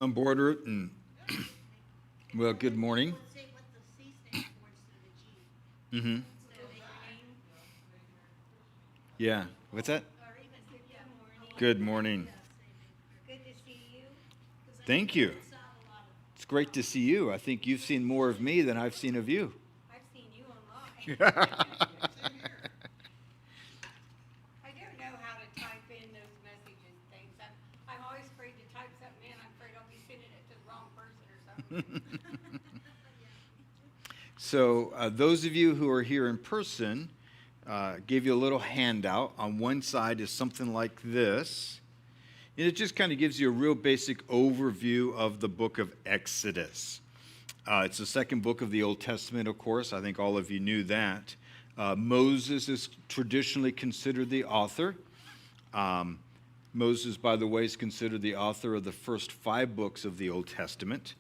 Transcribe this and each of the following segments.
On board it and well, good morning. Mm-hmm. Yeah. What's that? Good morning. Good to see you. Thank you. It's great to see you. I think you've seen more of me than I've seen of you. I've seen you online. I don't know how to type in those messages things. I'm always afraid to type something in. I'm afraid I'll be sending it to the wrong person or something. So those of you who are here in person, gave you a little handout. On one side is something like this. And it just kind of gives you a real basic overview of the book of Exodus. It's the second book of the Old Testament, of course. I think all of you knew that. Moses is traditionally considered the author. Moses, by the way, is considered the author of the first 5 books of the Old Testament.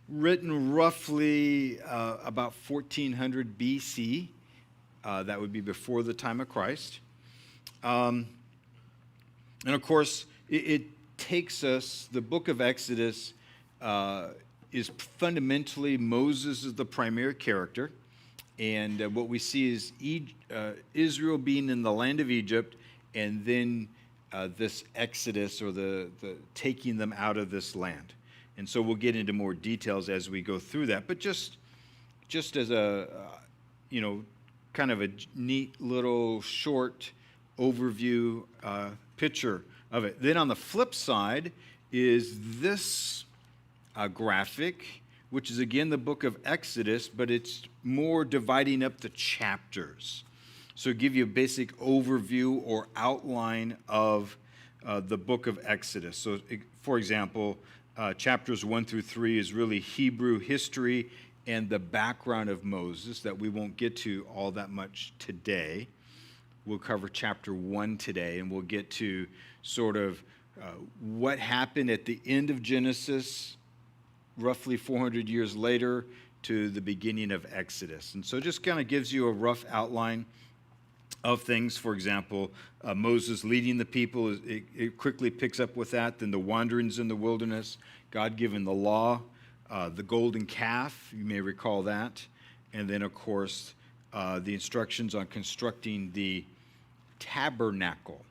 Written roughly about 1400 BC. That would be before the time of Christ. And of course, it takes us, the book of Exodus is fundamentally Moses is the primary character. And what we see is Israel being in the land of Egypt, and then this Exodus, or the taking them out of this land. And so we'll get into more details as we go through that. But just as a, kind of a neat little short overview picture of it. Then on the flip side is this graphic, which is again the book of Exodus, but it's more dividing up the chapters. So give you a basic overview or outline of the book of Exodus. So, for example, chapters 1 through 3 is really Hebrew history and the background of Moses that we won't get to all that much today. We'll cover chapter 1 today, and we'll get to sort of what happened at the end of Genesis, roughly 400 years later, to the beginning of Exodus. And so it just kind of gives you a rough outline of things. For example, Moses leading the people, it quickly picks up with that. Then the wanderings in the wilderness, God giving the law, the golden calf, you may recall that. And then, of course, the instructions on constructing the tabernacle.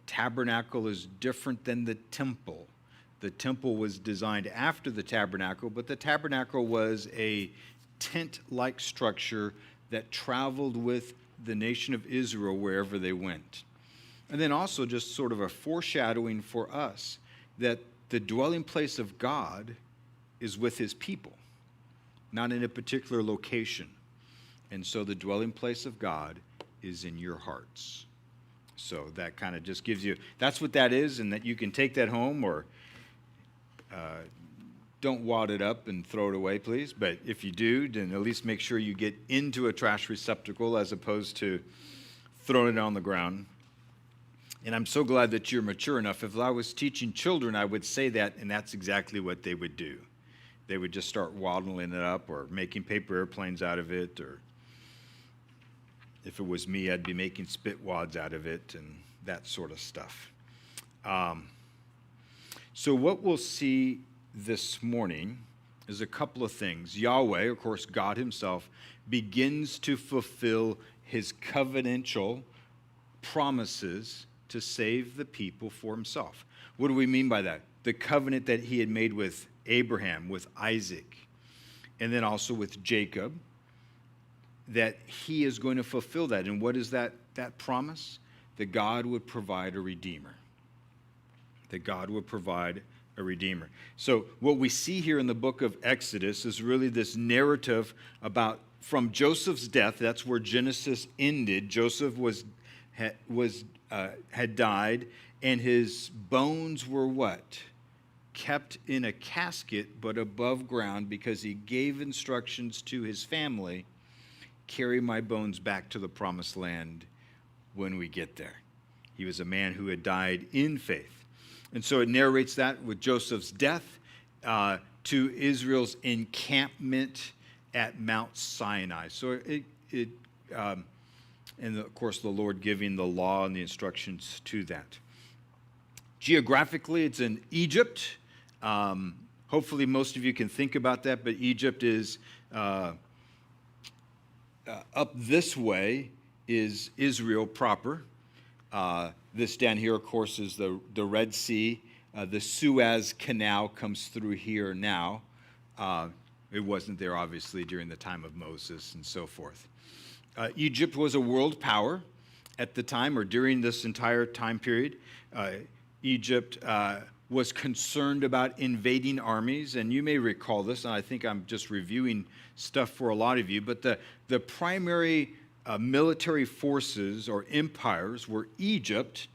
Tabernacle is different than the temple. The temple was designed after the tabernacle, but the tabernacle was a tent-like structure that traveled with the nation of Israel wherever they went. And then also just sort of a foreshadowing for us that the dwelling place of God is with his people, not in a particular location. And so the dwelling place of God is in your hearts. So that kind of just gives you, that's what that is, and that you can take that home, or don't wad it up and throw it away, please. But if you do, then at least make sure you get into a trash receptacle as opposed to throwing it on the ground. And I'm so glad that you're mature enough. If I was teaching children, I would say that, and that's exactly what they would do. They would just start waddling it up or making paper airplanes out of it, or if it was me, I'd be making spit wads out of it and that sort of stuff. So what we'll see this morning is a couple of things. Yahweh, of course, God himself, begins to fulfill his covenantal promises to save the people for himself. What do we mean by that? The covenant that he had made with Abraham, with Isaac, and then also with Jacob, that he is going to fulfill that. And what is that promise? That God would provide a redeemer. That God would provide a redeemer. So what we see here in the book of Exodus is really this narrative about from Joseph's death. That's where Genesis ended. Joseph had died, and his bones were what? Kept in a casket, but above ground, because he gave instructions to his family, carry my bones back to the promised land when we get there. He was a man who had died in faith. And so it narrates that with Joseph's death to Israel's encampment at Mount Sinai. So and of course the Lord giving the law and the instructions to that. Geographically, it's in Egypt. Hopefully, most of you can think about that, but Egypt is up this way is Israel proper. This down here, of course, is the Red Sea. The Suez Canal comes through here now. It wasn't there, obviously, during the time of Moses and so forth. Egypt was a world power at the time, or during this entire time period. Egypt was concerned about invading armies, and you may recall this, and I think I'm just reviewing stuff for a lot of you, but the primary military forces or empires were Egypt,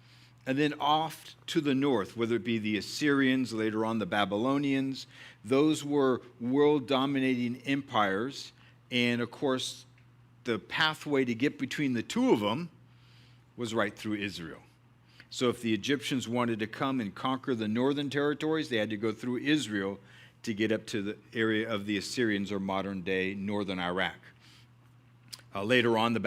and then off to the north, whether it be the Assyrians, later on the Babylonians. Those were world-dominating empires, and of course, the pathway to get between the two of them was right through Israel. So if the Egyptians wanted to come and conquer the northern territories, they had to go through Israel to get up to the area of the Assyrians, or modern-day northern Iraq. Later on,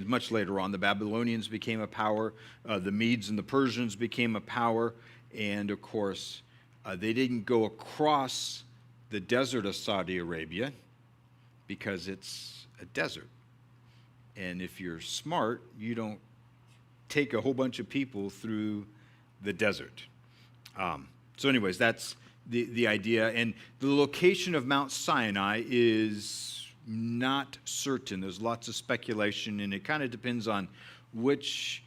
much later on, the Babylonians became a power. The Medes and the Persians became a power. And, of course, they didn't go across the desert of Saudi Arabia because it's a desert. And if you're smart, you don't take a whole bunch of people through the desert. So anyways, that's the idea. And the location of Mount Sinai is not certain. There's lots of speculation, and it kind of depends on which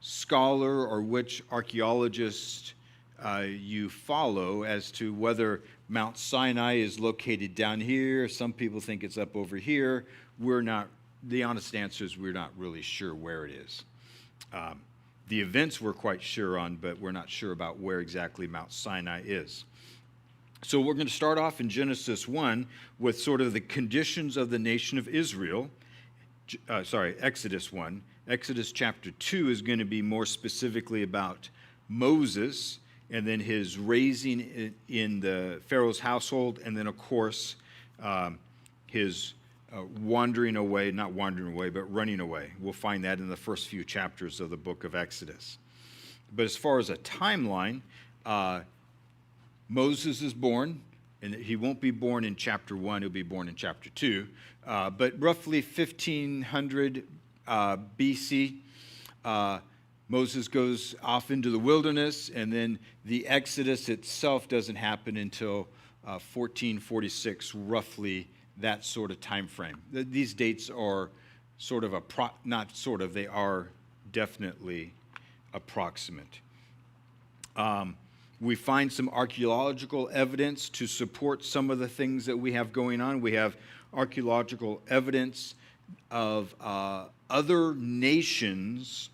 scholar or which archaeologist you follow as to whether Mount Sinai is located down here. Some people think it's up over here. The honest answer is we're not really sure where it is. The events we're quite sure on, but we're not sure about where exactly Mount Sinai is. So we're going to start off in Genesis 1 with sort of the conditions of the nation of Israel. Exodus 1. Exodus chapter 2 is going to be more specifically about Moses and then his raising in the Pharaoh's household, and then, of course, his running away. We'll find that in the first few chapters of the book of Exodus. But as far as a timeline, Moses is born, and he won't be born in chapter 1, he'll be born in chapter 2. But roughly 1500 BC, Moses goes off into the wilderness, and then the Exodus itself doesn't happen until 1446, roughly that sort of time frame. These dates are they are definitely approximate. We find some archaeological evidence to support some of the things that we have going on. We have archaeological evidence of other nations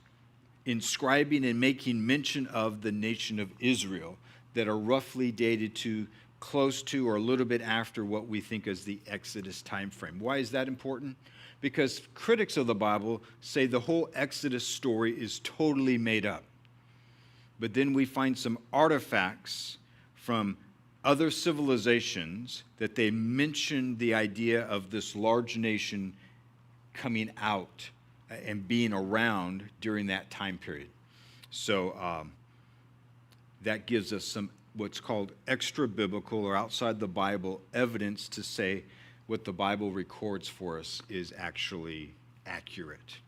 inscribing and making mention of the nation of Israel that are roughly dated to close to or a little bit after what we think is the Exodus time frame. Why is that important? Because critics of the Bible say the whole Exodus story is totally made up. But then we find some artifacts from other civilizations that they mention the idea of this large nation coming out and being around during that time period. So that gives us some what's called extra-biblical or outside the Bible evidence to say what the Bible records for us is actually accurate.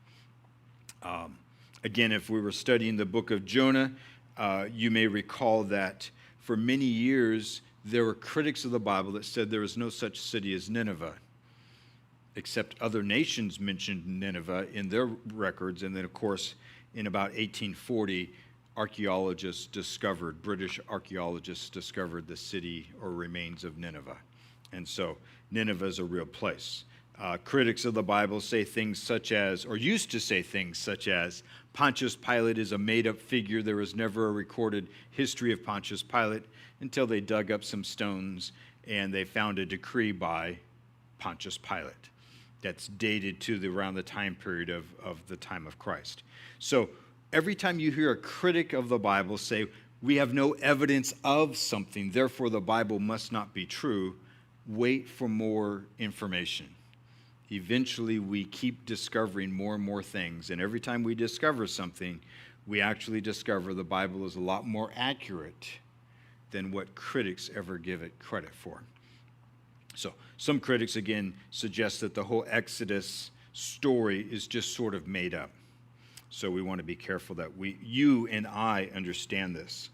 Again, if we were studying the book of Jonah, you may recall that for many years there were critics of the Bible that said there was no such city as Nineveh, except other nations mentioned Nineveh in their records. And then, of course, in about 1840, British archaeologists discovered the city or remains of Nineveh. And so Nineveh is a real place. Critics of the Bible say things such as, or used to say things such as, Pontius Pilate is a made-up figure. There was never a recorded history of Pontius Pilate until they dug up some stones and they found a decree by Pontius Pilate that's dated to around the time period of the time of Christ. So every time you hear a critic of the Bible say, we have no evidence of something, therefore the Bible must not be true, wait for more information. Eventually, we keep discovering more and more things, and every time we discover something, we actually discover the Bible is a lot more accurate than what critics ever give it credit for. So some critics, again, suggest that the whole Exodus story is just sort of made up. So we want to be careful that you and I understand this.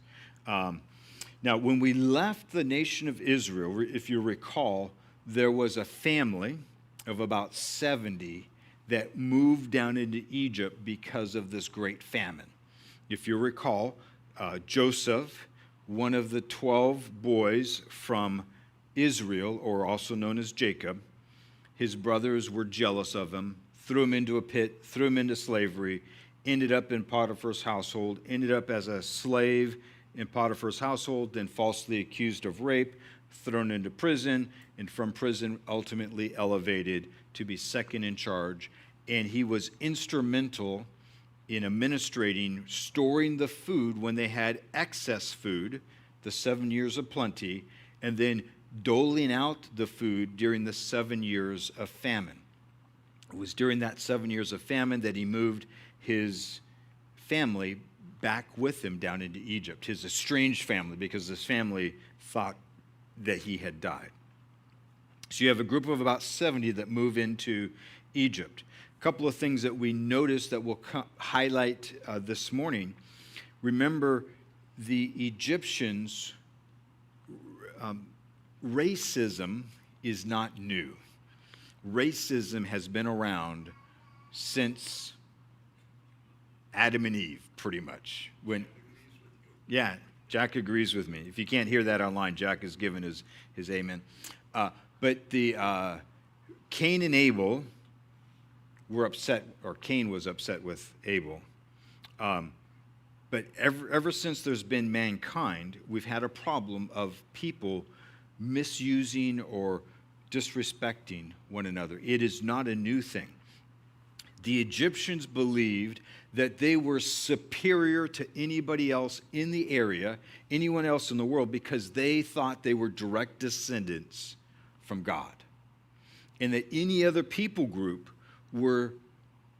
Now, when we left the nation of Israel, if you recall, there was a family of about 70 that moved down into Egypt because of this great famine. If you recall, Joseph, one of the 12 boys from Israel, or also known as Jacob, his brothers were jealous of him, threw him into a pit, threw him into slavery, ended up in Potiphar's household, ended up as a slave in Potiphar's household, then falsely accused of rape, thrown into prison, and from prison ultimately elevated to be second in charge. And he was instrumental in administrating, storing the food when they had excess food, the 7 years of plenty, and then doling out the food during the 7 years of famine. It was during that 7 years of famine that he moved his family back with him down into Egypt, his estranged family, because his family thought that he had died. So you have a group of about 70 that move into Egypt. A couple of things that we notice that we'll highlight this morning. Remember, the Egyptians, racism is not new. Racism has been around since Adam and Eve, pretty much. Yeah, Jack agrees with me. If you can't hear that online, Jack has given his amen. But the Cain and Abel were upset, or Cain was upset with Abel. But ever since there's been mankind, we've had a problem of people misusing or disrespecting one another. It is not a new thing. The Egyptians believed that they were superior to anybody else in the area, anyone else in the world, because they thought they were direct descendants from God, and that any other people group were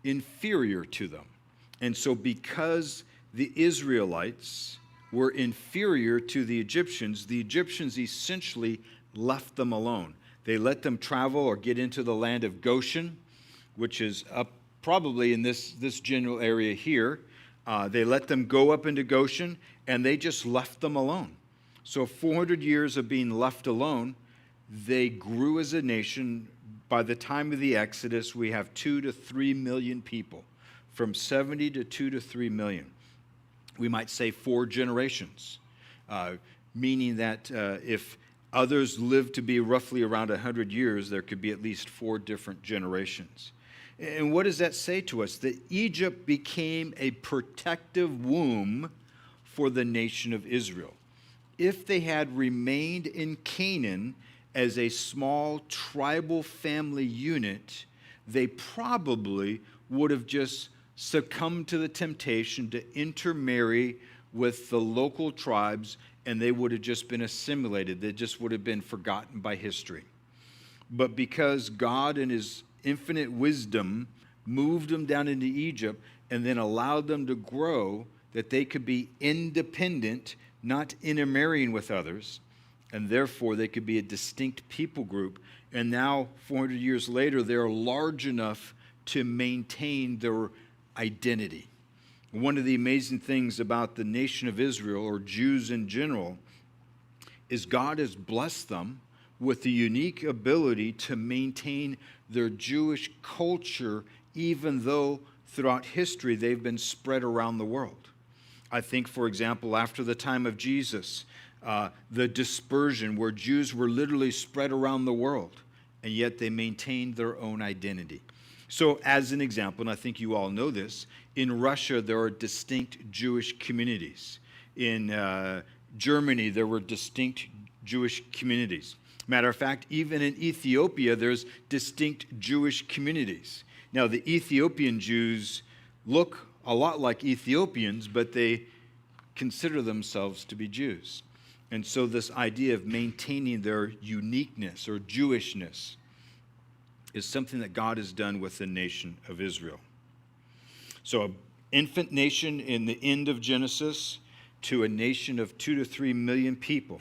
inferior to them. And so because the Israelites were inferior to the Egyptians essentially left them alone. They let them travel or get into the land of Goshen, which is up probably in this general area here. They let them go up into Goshen, and they just left them alone. So 400 years of being left alone, they grew as a nation. By the time of the Exodus, we have 2 to 3 million people, from 70 to 2 to 3 million. We might say 4 generations, meaning that if others lived to be roughly around 100 years, there could be at least 4 different generations. And what does that say to us? That Egypt became a protective womb for the nation of Israel. If they had remained in Canaan as a small tribal family unit, they probably would have just succumbed to the temptation to intermarry with the local tribes, and they would have just been assimilated. They just would have been forgotten by history. But because God in his infinite wisdom moved them down into Egypt and then allowed them to grow, that they could be independent, not intermarrying with others, and therefore they could be a distinct people group. And now, 400 years later, they're large enough to maintain their identity. One of the amazing things about the nation of Israel, or Jews in general, is God has blessed them with the unique ability to maintain their Jewish culture, even though throughout history they've been spread around the world. I think, for example, after the time of Jesus, the dispersion where Jews were literally spread around the world, and yet they maintained their own identity. So as an example, and I think you all know this, in Russia there are distinct Jewish communities. In Germany there were distinct Jewish communities. Matter of fact, even in Ethiopia there's distinct Jewish communities. Now the Ethiopian Jews look a lot like Ethiopians, but they consider themselves to be Jews. And so this idea of maintaining their uniqueness or Jewishness is something that God has done with the nation of Israel. So infant nation in the end of Genesis to a nation of 2 to 3 million people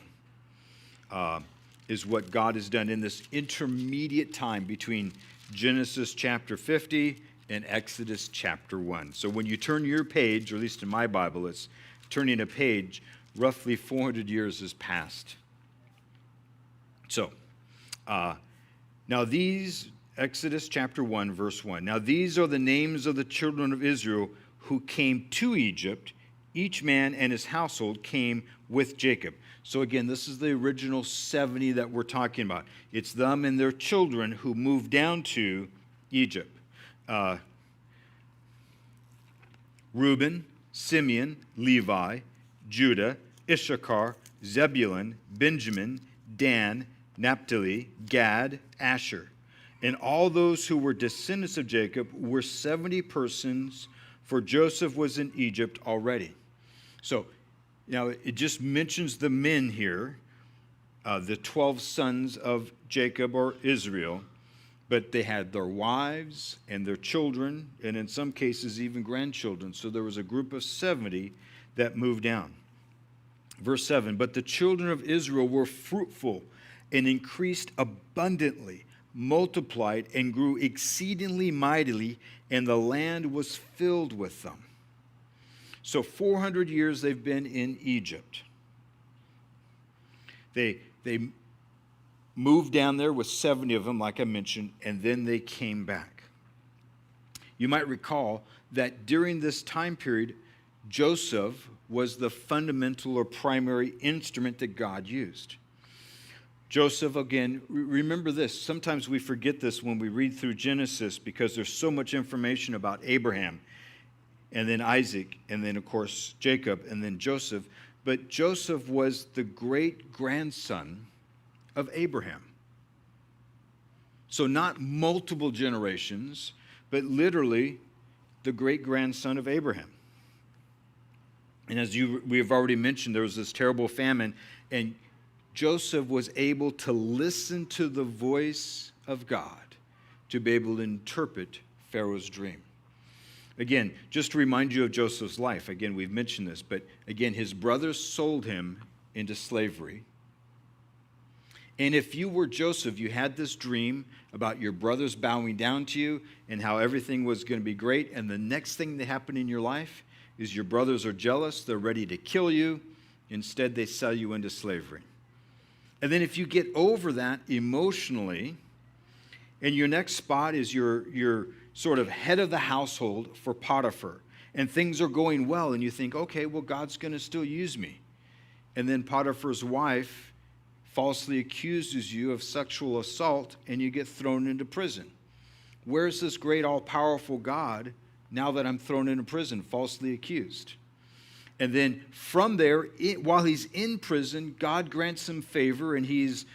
is what God has done in this intermediate time between Genesis chapter 50 and Exodus chapter 1. So when you turn your page, or at least in my Bible, it's turning a page, roughly 400 years has passed. So, now these, Exodus chapter 1, verse 1. Now these are the names of the children of Israel who came to Egypt. Each man and his household came with Jacob. So again, this is the original 70 that we're talking about. It's them and their children who moved down to Egypt. Reuben, Simeon, Levi, Judah, Issachar, Zebulun, Benjamin, Dan, Naphtali, Gad, Asher. And all those who were descendants of Jacob were 70 persons, for Joseph was in Egypt already. So, now it just mentions the men here, the 12 sons of Jacob or Israel, but they had their wives and their children, and in some cases even grandchildren. So there was a group of 70 that moved down. Verse 7, but the children of Israel were fruitful and increased abundantly, multiplied and grew exceedingly mightily, and the land was filled with them. So 400 years they've been in Egypt. They moved down there with 70 of them, like I mentioned, and then they came back. You might recall that during this time period, Joseph was the fundamental or primary instrument that God used. Joseph, again, remember this. Sometimes we forget this when we read through Genesis because there's so much information about Abraham and then Isaac and then, of course, Jacob and then Joseph. But Joseph was the great-grandson of Abraham. So not multiple generations, but literally the great-grandson of Abraham. And as we have already mentioned, there was this terrible famine, and Joseph was able to listen to the voice of God to be able to interpret Pharaoh's dream. Again, just to remind you of Joseph's life, again, we've mentioned this, but again, his brothers sold him into slavery. And if you were Joseph, you had this dream about your brothers bowing down to you and how everything was going to be great, and the next thing that happened in your life is your brothers are jealous, they're ready to kill you, instead they sell you into slavery. And then if you get over that emotionally, and your next spot is your sort of head of the household for Potiphar, and things are going well, and you think, okay, well, God's going to still use me. And then Potiphar's wife falsely accuses you of sexual assault, and you get thrown into prison. Where's this great all-powerful God now that I'm thrown into prison, falsely accused? And then from there, while he's in prison, God grants him favor, and he's,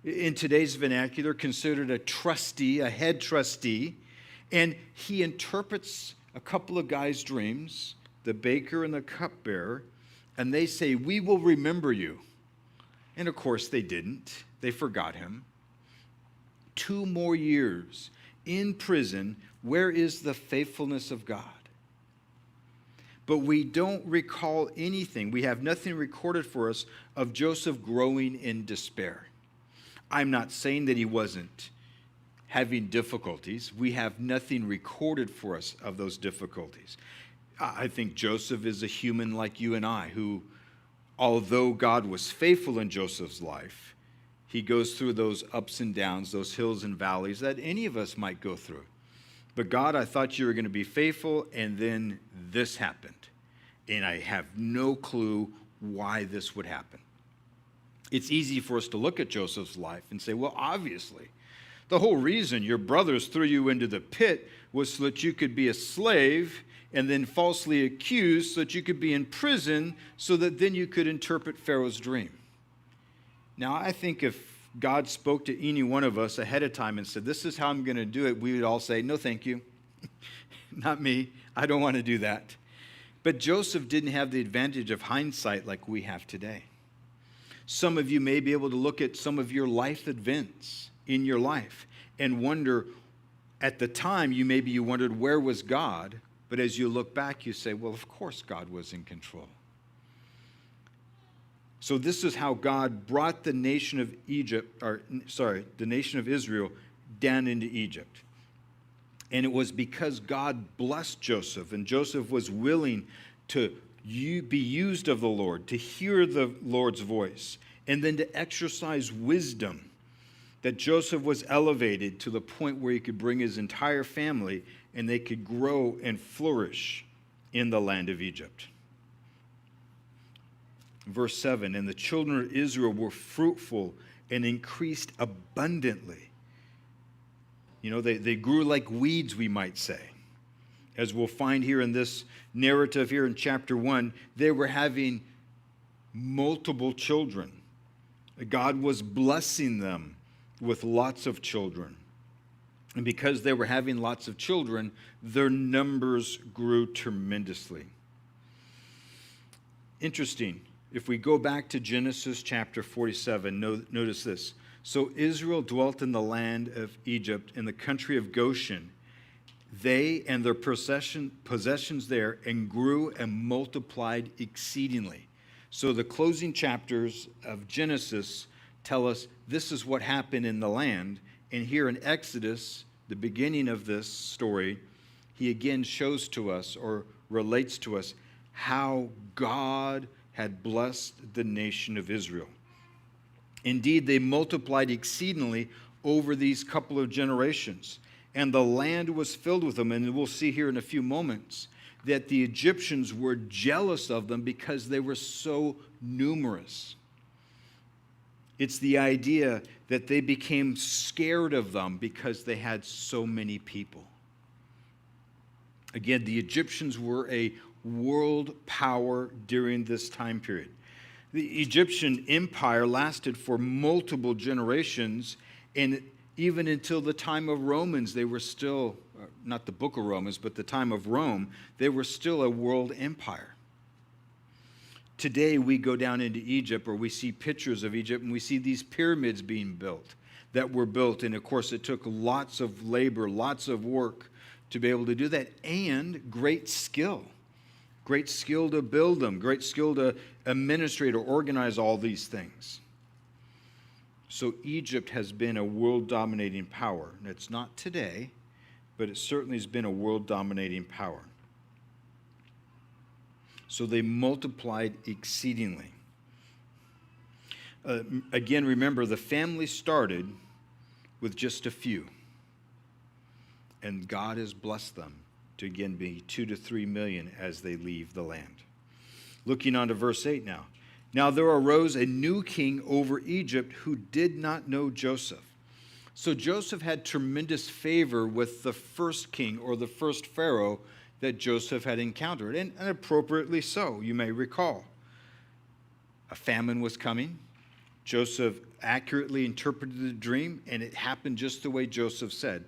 in today's vernacular, considered a trustee, a head trustee. And he interprets a couple of guys' dreams, the baker and the cupbearer, and they say, we will remember you. And of course they didn't. They forgot him. 2 more years in prison. Where is the faithfulness of God? But we don't recall anything. We have nothing recorded for us of Joseph growing in despair. I'm not saying that he wasn't having difficulties. We have nothing recorded for us of those difficulties. I think Joseph is a human like you and I, who, although God was faithful in Joseph's life, he goes through those ups and downs, those hills and valleys that any of us might go through. But God, I thought you were going to be faithful, and then this happened. And I have no clue why this would happen. It's easy for us to look at Joseph's life and say, well, obviously, the whole reason your brothers threw you into the pit was so that you could be a slave and then falsely accused so that you could be in prison so that then you could interpret Pharaoh's dream. Now, I think if God spoke to any one of us ahead of time and said, this is how I'm going to do it, we would all say, no, thank you. Not me. I don't want to do that. But Joseph didn't have the advantage of hindsight like we have today. Some of you may be able to look at some of your life events in your life and wonder, at the time, you wondered, where was God? But as you look back, you say, well, of course God was in control. So this is how God brought the nation of the nation of Israel down into Egypt. And it was because God blessed Joseph, and Joseph was willing to be used of the Lord, to hear the Lord's voice, and then to exercise wisdom, that Joseph was elevated to the point where he could bring his entire family and they could grow and flourish in the land of Egypt. Verse 7, and the children of Israel were fruitful and increased abundantly. You know, they grew like weeds, we might say. As we'll find here in this narrative here in chapter 1, they were having multiple children. God was blessing them with lots of children. And because they were having lots of children, their numbers grew tremendously. Interesting. If we go back to Genesis chapter 47, notice this. So Israel dwelt in the land of Egypt, in the country of Goshen. They and their possessions there, and grew and multiplied exceedingly. So the closing chapters of Genesis tell us this is what happened in the land. And here in Exodus, the beginning of this story, he again shows to us or relates to us how God had blessed the nation of Israel. Indeed, they multiplied exceedingly over these couple of generations, and the land was filled with them. And we'll see here in a few moments that the Egyptians were jealous of them because they were so numerous. It's the idea that they became scared of them because they had so many people. Again, the Egyptians were a world power during this time period. The Egyptian empire lasted for multiple generations, and even until the time of Romans, they were still, not the book of Romans, but the time of Rome, they were still a world empire. Today, we go down into Egypt, or we see pictures of Egypt, and we see these pyramids being built, that were built. And of course, it took lots of labor, lots of work to be able to do that, and great skill. Great skill to build them, great skill to administrate or organize all these things. So Egypt has been a world-dominating power. And it's not today, but it certainly has been a world-dominating power. So they multiplied exceedingly. Again, remember, the family started with just a few. And God has blessed them to again be 2 to 3 million as they leave the land. Looking on to verse 8 now. Now there arose a new king over Egypt who did not know Joseph. So Joseph had tremendous favor with the first king, or the first Pharaoh that Joseph had encountered, and appropriately so, you may recall. A famine was coming. Joseph accurately interpreted the dream, and it happened just the way Joseph said.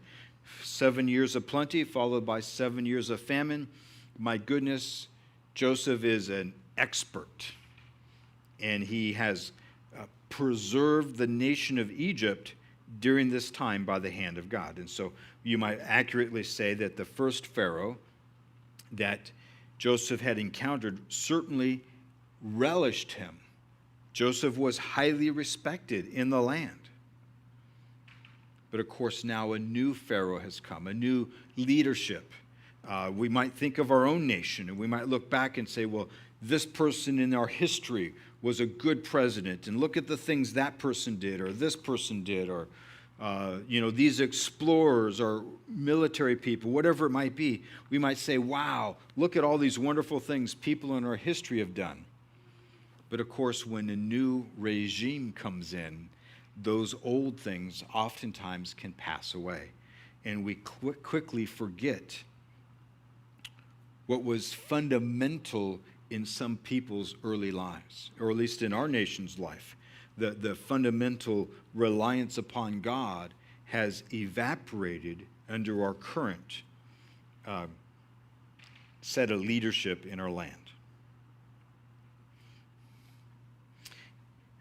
7 years of plenty, followed by 7 years of famine. My goodness, Joseph is an expert, and he has preserved the nation of Egypt during this time by the hand of God. And so you might accurately say that the first Pharaoh that Joseph had encountered certainly relished him. Joseph was highly respected in the land. But of course, now a new Pharaoh has come, a new leadership. We might think of our own nation, and we might look back and say, well, this person in our history was a good president, and look at the things that person did, or this person did, or these explorers or military people, whatever it might be. We might say, wow, look at all these wonderful things people in our history have done. But of course, when a new regime comes in, those old things oftentimes can pass away. And we quickly forget what was fundamental in some people's early lives, or at least in our nation's life. The fundamental reliance upon God has evaporated under our current set of leadership in our land.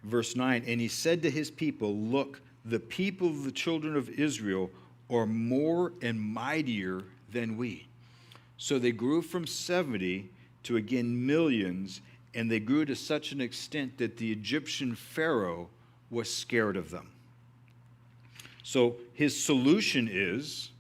Verse 9, and he said to his people, look, the people of the children of Israel are more and mightier than we. So they grew from 70 to, again, millions, and they grew to such an extent that the Egyptian Pharaoh was scared of them. So his solution is,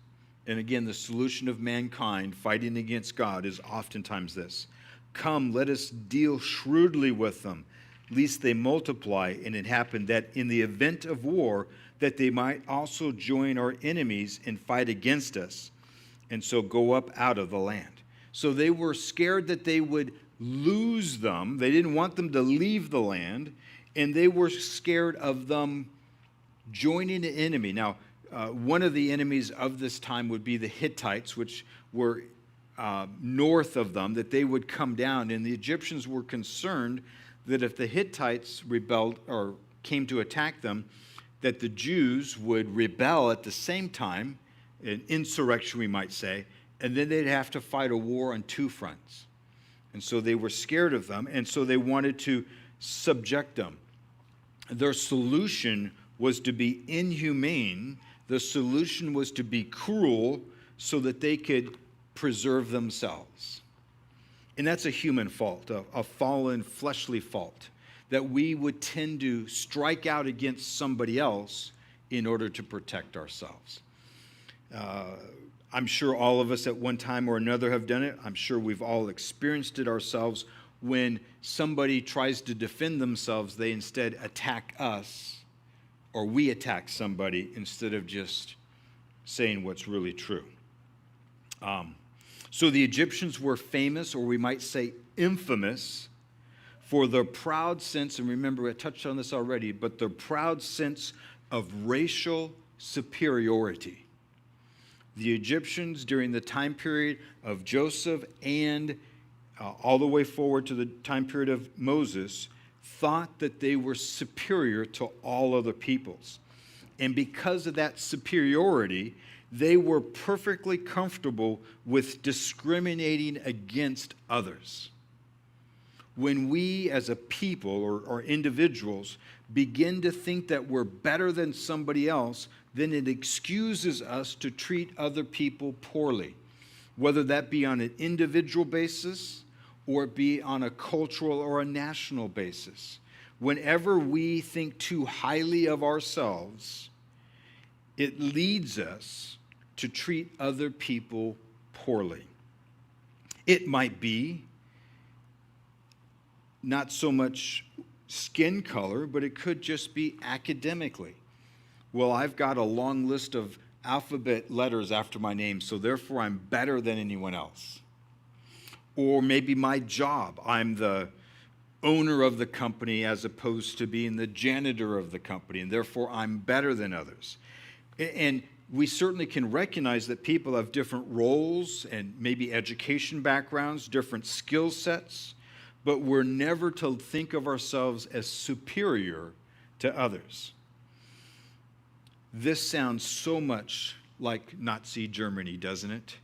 and again, the solution of mankind fighting against God is oftentimes this: come, let us deal shrewdly with them, lest they multiply. And it happened that in the event of war, that they might also join our enemies and fight against us, and so go up out of the land. So they were scared that they would lose them. They didn't want them to leave the land, and they were scared of them joining the enemy. Now, one of the enemies of this time would be the Hittites, which were north of them, that they would come down. And the Egyptians were concerned that if the Hittites rebelled or came to attack them, that the Jews would rebel at the same time, an insurrection, we might say, and then they'd have to fight a war on two fronts. And so they were scared of them, and so they wanted to subject them. Their solution was to be inhumane. The solution was to be cruel so that they could preserve themselves. And that's a human fault, a fallen fleshly fault, that we would tend to strike out against somebody else in order to protect ourselves. I'm sure all of us at one time or another have done it. I'm sure we've all experienced it ourselves. When somebody tries to defend themselves, they instead attack us, or we attack somebody instead of just saying what's really true. So the Egyptians were famous, or we might say infamous, for their proud sense, and remember I touched on this already, but their proud sense of racial superiority. The Egyptians during the time period of Joseph and all the way forward to the time period of Moses thought that they were superior to all other peoples. And because of that superiority, they were perfectly comfortable with discriminating against others. When we as a people or individuals begin to think that we're better than somebody else, then it excuses us to treat other people poorly, whether that be on an individual basis or it be on a cultural or a national basis. Whenever we think too highly of ourselves, it leads us to treat other people poorly. It might be not so much skin color, but it could just be academically. Well, I've got a long list of alphabet letters after my name, so therefore I'm better than anyone else. Or maybe my job, I'm the owner of the company as opposed to being the janitor of the company, and therefore I'm better than others. And we certainly can recognize that people have different roles and maybe education backgrounds, different skill sets, but we're never to think of ourselves as superior to others. This sounds so much like Nazi Germany, doesn't it?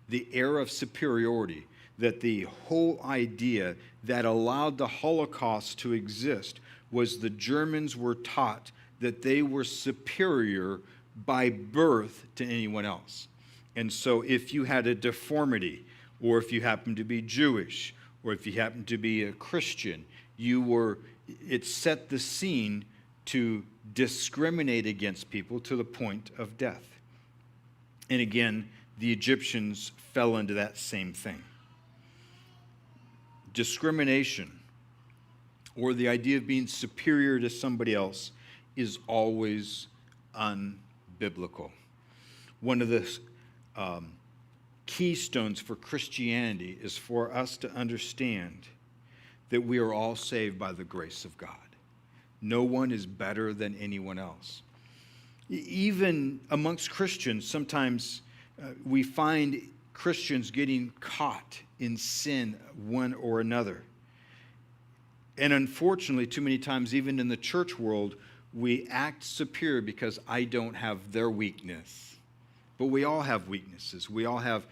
The era of superiority, that the whole idea that allowed the Holocaust to exist was the Germans were taught that they were superior by birth to anyone else. And so if you had a deformity, or if you happened to be Jewish, or if you happened to be a Christian, it set the scene to discriminate against people to the point of death. And again, the Egyptians fell into that same thing. Discrimination, or the idea of being superior to somebody else, is always unbiblical. One of the keystones for Christianity is for us to understand that we are all saved by the grace of God. No one is better than anyone else. Even amongst Christians, sometimes we find Christians getting caught in sin one or another. And unfortunately, too many times, even in the church world, we act superior because I don't have their weakness. But we all have weaknesses. We all have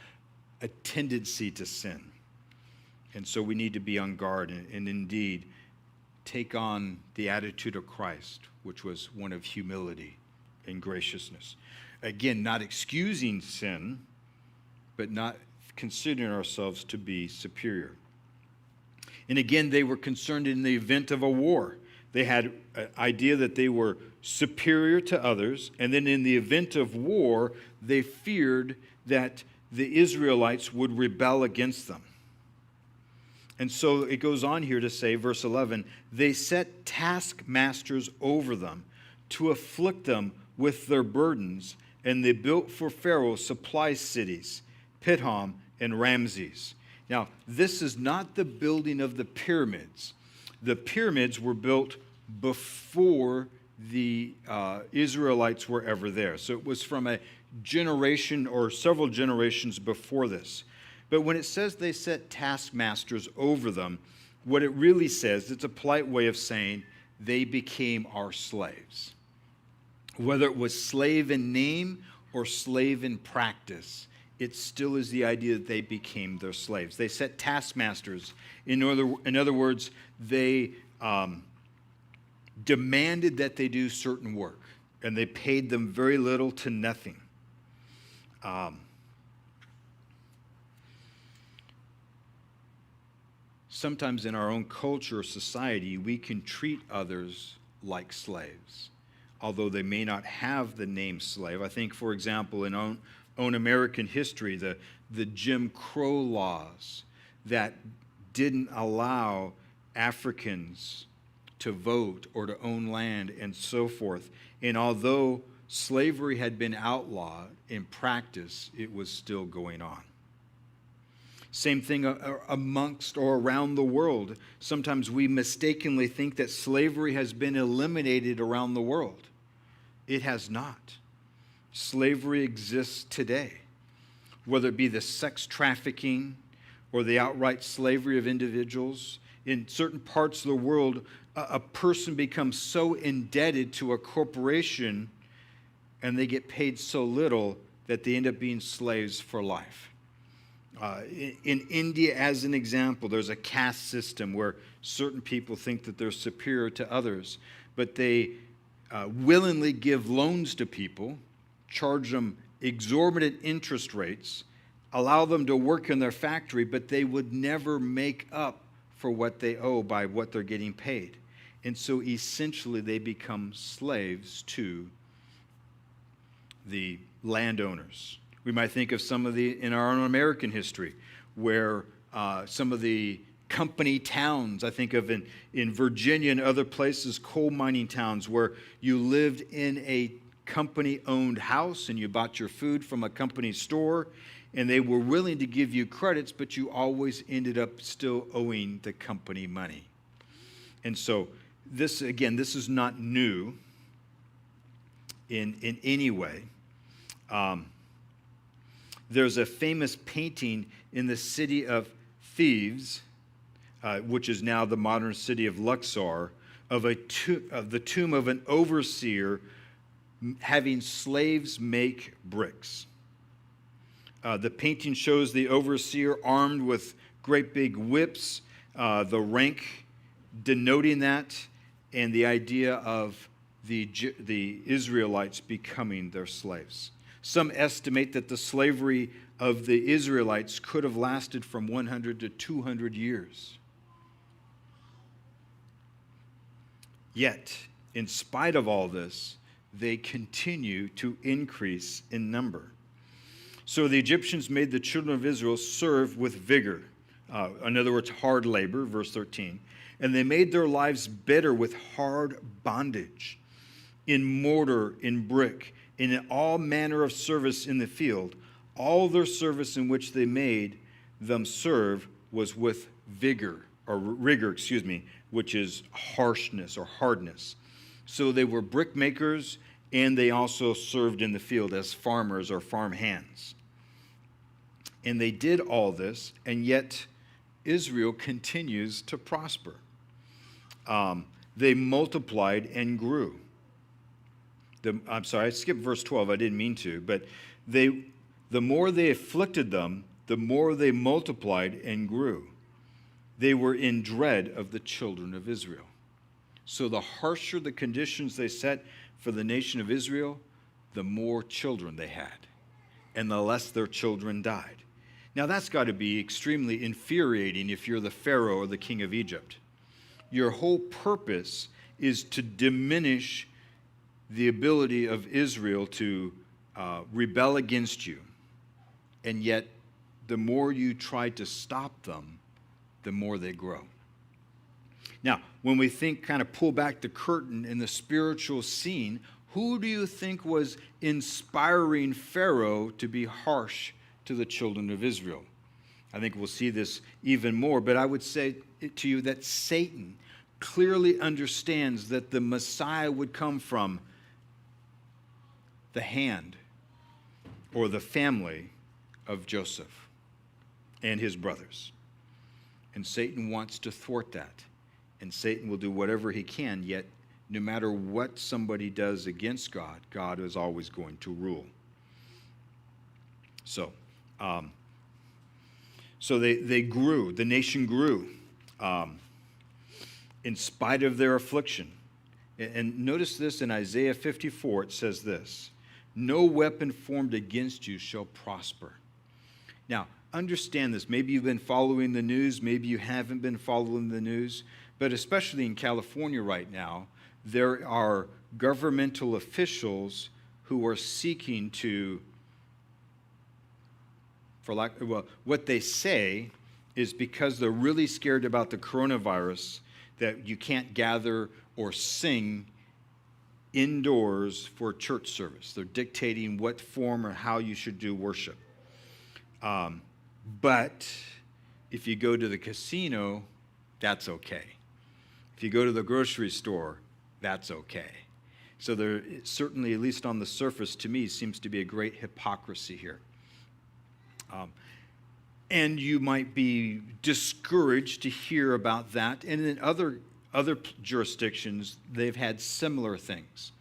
a tendency to sin. And so we need to be on guard and indeed take on the attitude of Christ, which was one of humility and graciousness. Again, not excusing sin, but not considering ourselves to be superior. And again, they were concerned in the event of a war. They had an idea that they were superior to others, and then in the event of war, they feared that the Israelites would rebel against them. And so it goes on here to say, verse 11, they set taskmasters over them to afflict them with their burdens, and they built for Pharaoh supply cities, Pithom and Ramses. Now, this is not the building of the pyramids. The pyramids were built before the Israelites were ever there. So it was from a generation or several generations before this. But when it says they set taskmasters over them, what it really says, it's a polite way of saying they became our slaves. Whether it was slave in name or slave in practice, it still is the idea that they became their slaves. They set taskmasters. In other words, they demanded that they do certain work, and they paid them very little to nothing. Sometimes in our own culture or society, we can treat others like slaves, although they may not have the name slave. I think, for example, in own American history, the Jim Crow laws that didn't allow Africans to vote or to own land and so forth. And although slavery had been outlawed, in practice, it was still going on. Same thing amongst or around the world. Sometimes we mistakenly think that slavery has been eliminated around the world. It has not. Slavery exists today, whether it be the sex trafficking or the outright slavery of individuals. In certain parts of the world, a person becomes so indebted to a corporation and they get paid so little that they end up being slaves for life. In India, as an example, there's a caste system where certain people think that they're superior to others, but they willingly give loans to people, charge them exorbitant interest rates, allow them to work in their factory, but they would never make up for what they owe by what they're getting paid. And so essentially they become slaves to the landowners. We might think of some of in our own American history, where some of the company towns, I think of in Virginia and other places, coal mining towns, where you lived in a company-owned house and you bought your food from a company store, and they were willing to give you credits, but you always ended up still owing the company money. And so this is not new in any way. There's a famous painting in the city of Thebes, which is now the modern city of Luxor, of the tomb of an overseer having slaves make bricks. The painting shows the overseer armed with great big whips, the rank denoting that, and the idea of the Israelites becoming their slaves. Some estimate that the slavery of the Israelites could have lasted from 100 to 200 years. Yet, in spite of all this, they continue to increase in number. So the Egyptians made the children of Israel serve with vigor. In other words, hard labor, verse 13. And they made their lives bitter with hard bondage, in mortar, in brick, and in all manner of service in the field. All their service in which they made them serve was with rigor, which is harshness or hardness. So they were brick makers, and they also served in the field as farmers or farm hands. And they did all this, and yet Israel continues to prosper. They multiplied and grew. I'm sorry, I skipped verse 12. I didn't mean to. But the more they afflicted them, the more they multiplied and grew. They were in dread of the children of Israel. So the harsher the conditions they set for the nation of Israel, the more children they had, and the less their children died. Now, that's got to be extremely infuriating if you're the Pharaoh or the king of Egypt. Your whole purpose is to diminish the ability of Israel to rebel against you. And yet, the more you try to stop them, the more they grow. Now, when we think, kind of pull back the curtain in the spiritual scene, who do you think was inspiring Pharaoh to be harsh to the children of Israel? I think we'll see this even more, but I would say to you that Satan clearly understands that the Messiah would come from the hand or the family of Joseph and his brothers. And Satan wants to thwart that. And Satan will do whatever he can, yet no matter what somebody does against God, God is always going to rule. So they grew, the nation grew in spite of their affliction. And notice this in Isaiah 54, it says this, "No weapon formed against you shall prosper." Now, understand this. Maybe you've been following the news, maybe you haven't been following the news, but especially in California right now, there are governmental officials who are seeking to, what they say is because they're really scared about the coronavirus, that you can't gather or sing indoors for church service. They're dictating what form or how you should do worship. But if you go to the casino, that's okay. If you go to the grocery store, that's okay. So there certainly, at least on the surface, to me, seems to be a great hypocrisy here. And you might be discouraged to hear about that. And in other jurisdictions, they've had similar things.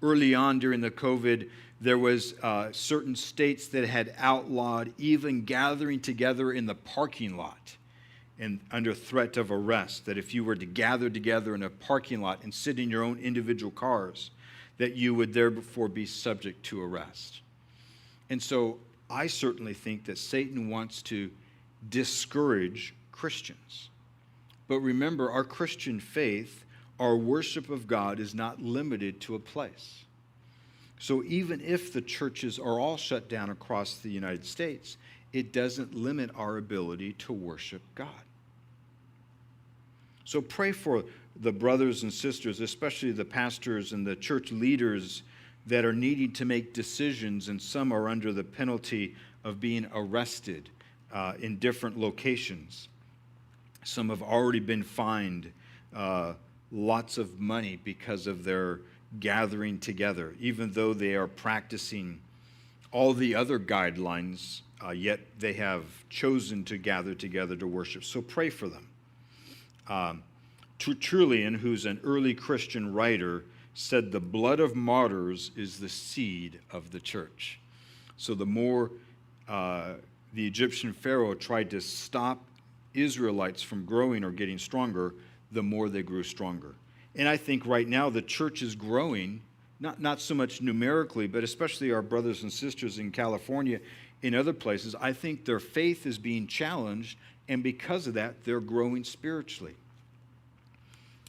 Early on during the COVID, there was certain states that had outlawed even gathering together in the parking lot and under threat of arrest, that if you were to gather together in a parking lot and sit in your own individual cars, that you would therefore be subject to arrest. And so I certainly think that Satan wants to discourage Christians. But remember, our Christian faith, our worship of God is not limited to a place. So even if the churches are all shut down across the United States, it doesn't limit our ability to worship God. So pray for the brothers and sisters, especially the pastors and the church leaders that are needing to make decisions, and some are under the penalty of being arrested in different locations. Some have already been fined lots of money because of their gathering together, even though they are practicing all the other guidelines, yet they have chosen to gather together to worship. So pray for them. Tertullian, who's an early Christian writer, said the blood of martyrs is the seed of the church. So the more the Egyptian Pharaoh tried to stop Israelites from growing or getting stronger, the more they grew stronger. And I think right now the church is growing, not so much numerically, but especially our brothers and sisters in California, in other places. I think their faith is being challenged, and because of that, they're growing spiritually.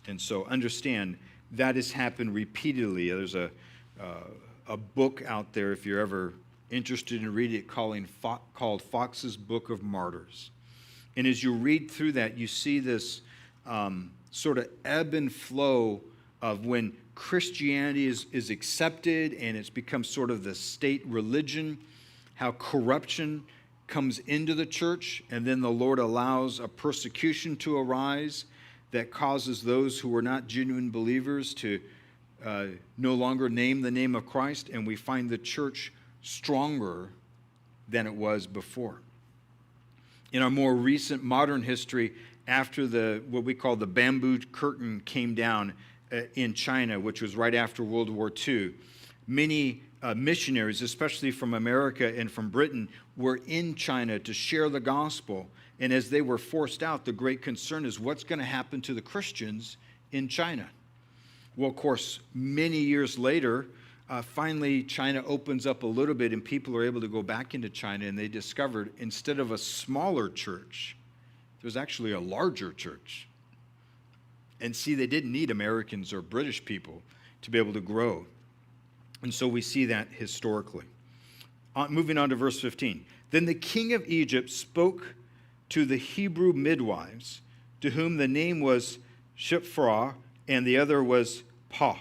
And so understand that has happened repeatedly. There's a book out there, if you're ever interested in reading it, called Fox's Book of Martyrs. And as you read through that, you see this sort of ebb and flow of when Christianity is accepted and it's become sort of the state religion, how corruption comes into the church, and then the Lord allows a persecution to arise that causes those who are not genuine believers to no longer name the name of Christ, and we find the church stronger than it was before. In our more recent modern history, after what we call the bamboo curtain came down in China, which was right after World War II, many missionaries, especially from America and from Britain, were in China to share the gospel. And as they were forced out, the great concern is what's going to happen to the Christians in China. Well, of course, many years later, finally, China opens up a little bit and people are able to go back into China, and they discovered instead of a smaller church, there was actually a larger church. And see, they didn't need Americans or British people to be able to grow. And so we see that historically. Moving on to verse 15. Then the king of Egypt spoke to the Hebrew midwives, to whom the name was Shiphrah and the other was Pah.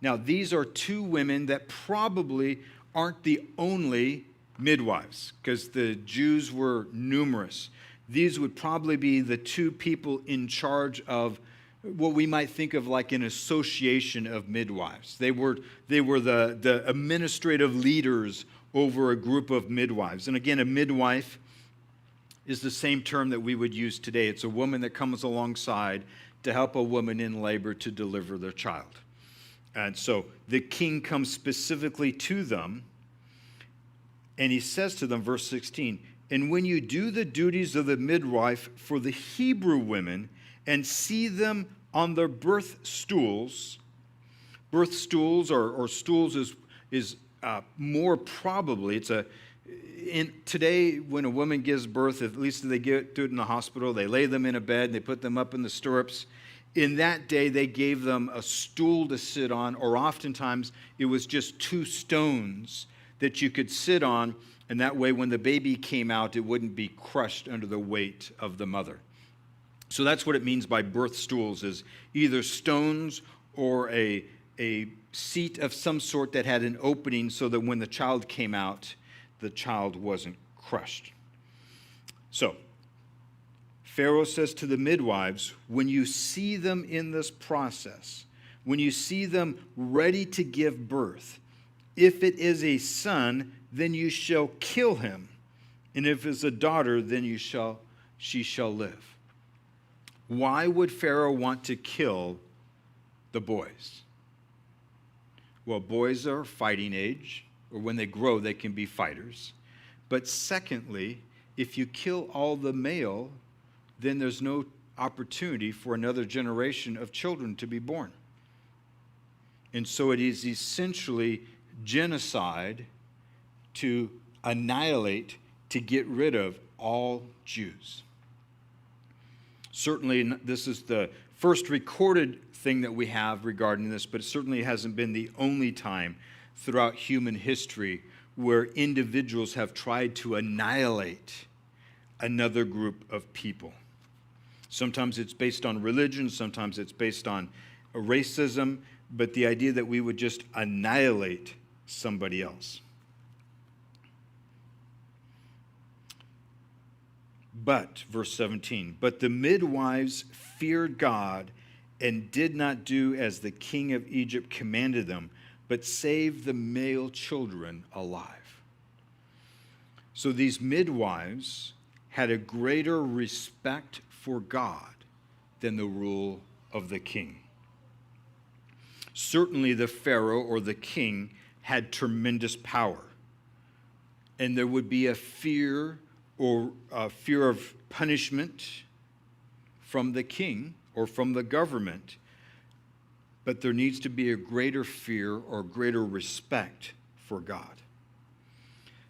Now, these are two women that probably aren't the only midwives, because the Jews were numerous. These would probably be the two people in charge of what we might think of like an association of midwives. They were the administrative leaders over a group of midwives. And again, a midwife is the same term that we would use today. It's a woman that comes alongside to help a woman in labor to deliver their child. And so the king comes specifically to them, and he says to them, verse 16, "And when you do the duties of the midwife for the Hebrew women and see them on their birth stools," or stools is more probably, today when a woman gives birth, at least they do it in the hospital, they lay them in a bed, they put them up in the stirrups. In that day, they gave them a stool to sit on, or oftentimes it was just two stones that you could sit on, and that way when the baby came out, it wouldn't be crushed under the weight of the mother. So that's what it means by birth stools, is either stones or a seat of some sort that had an opening so that when the child came out, the child wasn't crushed. So, Pharaoh says to the midwives, when you see them in this process, when you see them ready to give birth, if it is a son, then you shall kill him. And if it's a daughter, then she shall live. Why would Pharaoh want to kill the boys? Well, boys are fighting age, or when they grow, they can be fighters. But secondly, if you kill all the male, then there's no opportunity for another generation of children to be born. And so it is essentially genocide to annihilate, to get rid of all Jews. Certainly, this is the first recorded thing that we have regarding this, but it certainly hasn't been the only time throughout human history where individuals have tried to annihilate another group of people. Sometimes it's based on religion, sometimes it's based on racism, but the idea that we would just annihilate somebody else. But, verse 17, but the midwives feared God and did not do as the king of Egypt commanded them, but saved the male children alive. So these midwives had a greater respect for God than the rule of the king. Certainly the Pharaoh or the king had tremendous power, and there would be a fear of punishment from the king or from the government, but there needs to be a greater fear or greater respect for God.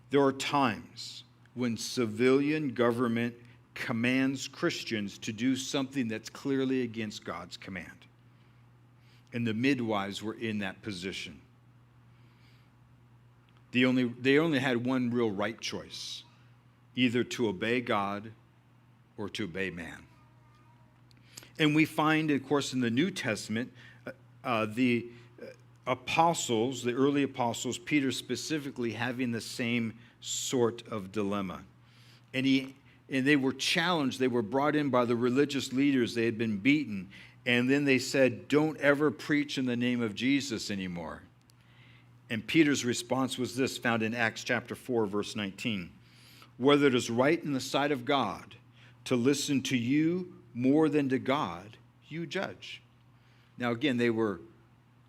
There are times when civilian government commands Christians to do something that's clearly against God's command. And the midwives were in that position. They only had one real right choice, either to obey God or to obey man. And we find, of course, in the New Testament, the apostles, the early apostles, Peter specifically, having the same sort of dilemma. And they were challenged. They were brought in by the religious leaders. They had been beaten. And then they said, don't ever preach in the name of Jesus anymore. And Peter's response was this, found in Acts chapter 4, verse 19. Whether it is right in the sight of God to listen to you more than to God, you judge. Now, again, they were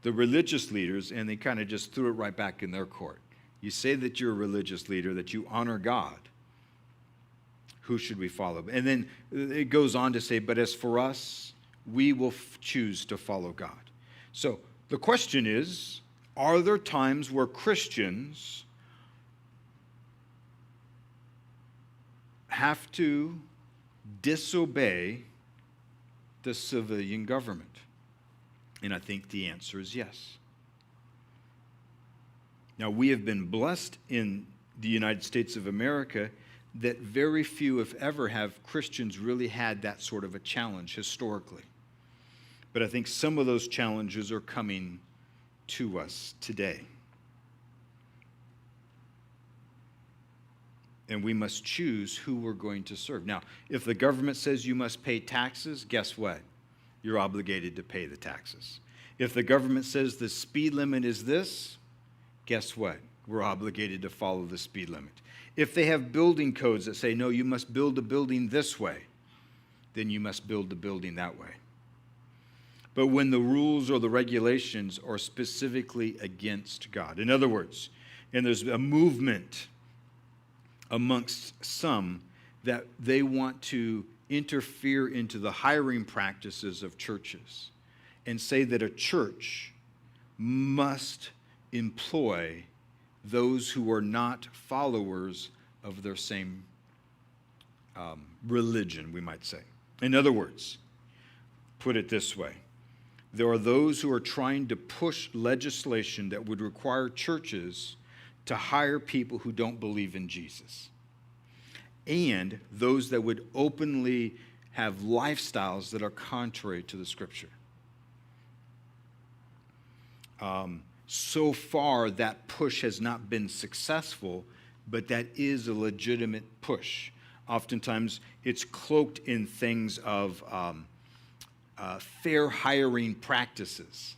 the religious leaders, and they kind of just threw it right back in their court. You say that you're a religious leader, that you honor God. Who should we follow? And then it goes on to say, but as for us, we will choose to follow God. So the question is, Are there times where Christians have to disobey the civilian government? And I think the answer is yes. Now, we have been blessed in the United States of America that very few, if ever, have Christians really had that sort of a challenge historically. But I think some of those challenges are coming to us today. And we must choose who we're going to serve. Now, if the government says you must pay taxes, guess what? You're obligated to pay the taxes. If the government says the speed limit is this, guess what? We're obligated to follow the speed limit. If they have building codes that say, no, you must build a building this way, then you must build the building that way. But when the rules or the regulations are specifically against God, in other words, and there's a movement amongst some that they want to interfere into the hiring practices of churches and say that a church must employ those who are not followers of their same religion, we might say. In other words, put it this way. There are those who are trying to push legislation that would require churches to hire people who don't believe in Jesus, and those that would openly have lifestyles that are contrary to the Scripture. So far, that push has not been successful, but that is a legitimate push. Oftentimes, it's cloaked in things of fair hiring practices.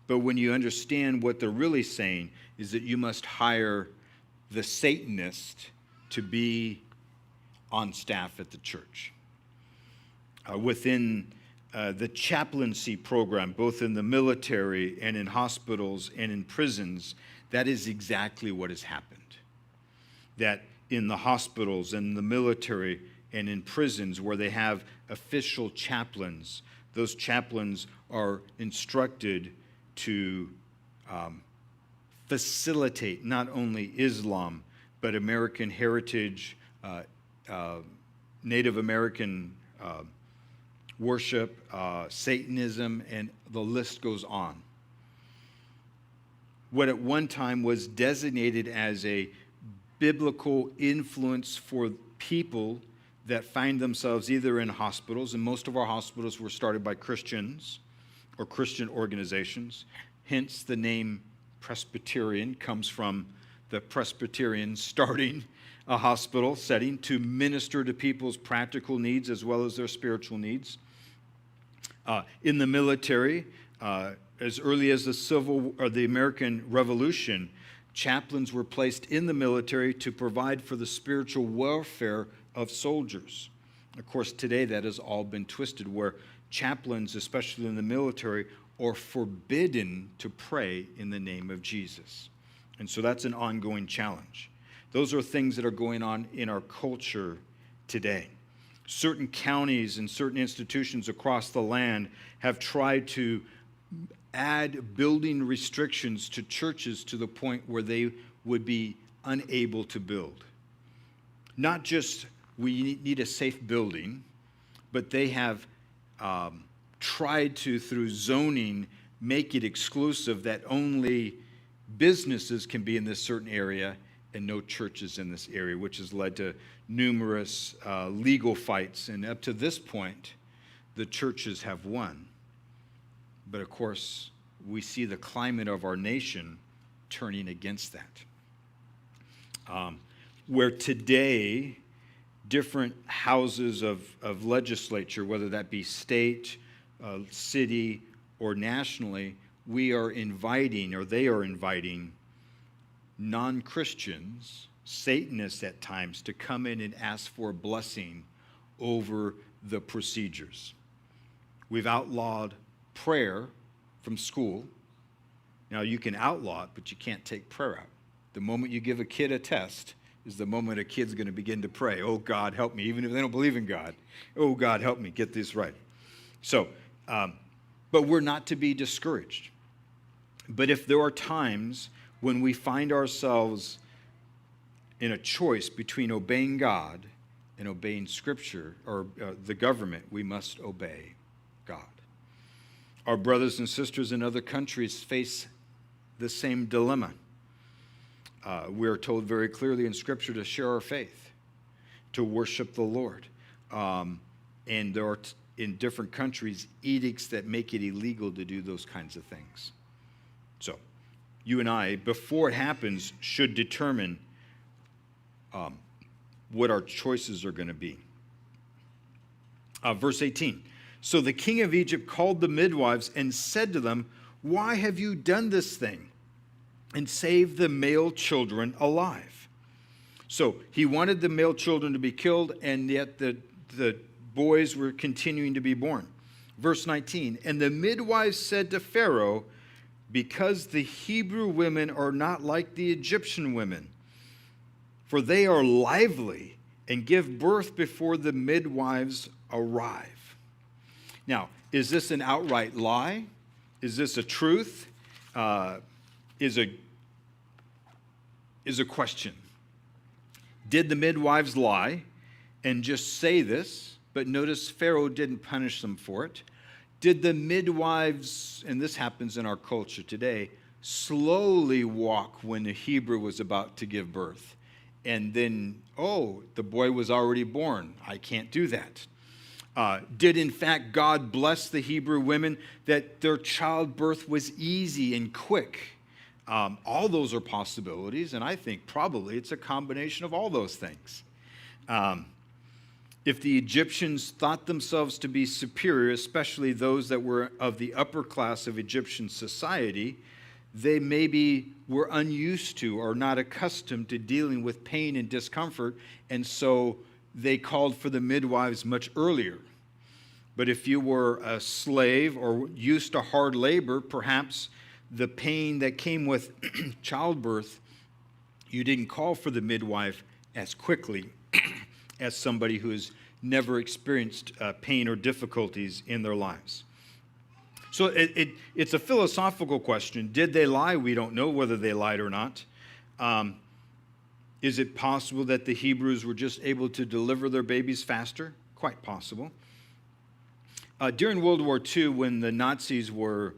But when you understand what they're really saying is that you must hire the Satanist to be on staff at the church. Within the chaplaincy program, both in the military and in hospitals and in prisons, that is exactly what has happened. That in the hospitals and the military and in prisons where they have official chaplains, those chaplains are instructed to facilitate not only Islam, but American heritage, Native American worship, Satanism, and the list goes on. What at one time was designated as a biblical influence for people that find themselves either in hospitals, and most of our hospitals were started by Christians or Christian organizations, hence the name Presbyterian comes from the Presbyterians starting a hospital setting to minister to people's practical needs as well as their spiritual needs. In the military, as early as the American Revolution, chaplains were placed in the military to provide for the spiritual welfare of soldiers. Of course, today that has all been twisted, where chaplains, especially in the military, are forbidden to pray in the name of Jesus. And so that's an ongoing challenge. Those are things that are going on in our culture today. Certain counties and certain institutions across the land have tried to add building restrictions to churches to the point where they would be unable to build. Not just we need a safe building, but they have tried to, through zoning, make it exclusive that only businesses can be in this certain area and no churches in this area, which has led to numerous legal fights. And up to this point, the churches have won. But of course, we see the climate of our nation turning against that. Where today, different houses of legislature, whether that be state, city, or nationally, we are inviting, or they are inviting, non-Christians, Satanists at times, to come in and ask for a blessing over the procedures. We've outlawed prayer from school. Now, you can outlaw it, but you can't take prayer out. The moment you give a kid a test is the moment a kid's going to begin to pray, oh, God, help me, even if they don't believe in God. Oh, God, help me get this right. So, but we're not to be discouraged. But if there are times when we find ourselves in a choice between obeying God and obeying Scripture or the government, we must obey God. Our brothers and sisters in other countries face the same dilemma. We are told very clearly in Scripture to share our faith, to worship the Lord. And there are, in different countries, edicts that make it illegal to do those kinds of things. So, you and I, before it happens, should determine what our choices are going to be. Verse 18. So the king of Egypt called the midwives and said to them, "Why have you done this thing and saved the male children alive?" So he wanted the male children to be killed, and yet the boys were continuing to be born. Verse 19. And the midwives said to Pharaoh, "Because the Hebrew women are not like the Egyptian women, for they are lively and give birth before the midwives arrive." Now, is this an outright lie? Is this a truth? Is a question. Did the midwives lie and just say this? But notice Pharaoh didn't punish them for it. Did the midwives, and this happens in our culture today, slowly walk when the Hebrew was about to give birth? And then, oh, the boy was already born. I can't do that. Did, in fact, God bless the Hebrew women that their childbirth was easy and quick? All those are possibilities, and I think probably it's a combination of all those things. If the Egyptians thought themselves to be superior, especially those that were of the upper class of Egyptian society, they maybe were unused to or not accustomed to dealing with pain and discomfort, and so they called for the midwives much earlier. But if you were a slave or used to hard labor, perhaps the pain that came with childbirth, you didn't call for the midwife as quickly as somebody who has never experienced pain or difficulties in their lives. So it's a philosophical question. Did they lie? We don't know whether they lied or not. Is it possible that the Hebrews were just able to deliver their babies faster? Quite possible. During World War II, when the Nazis were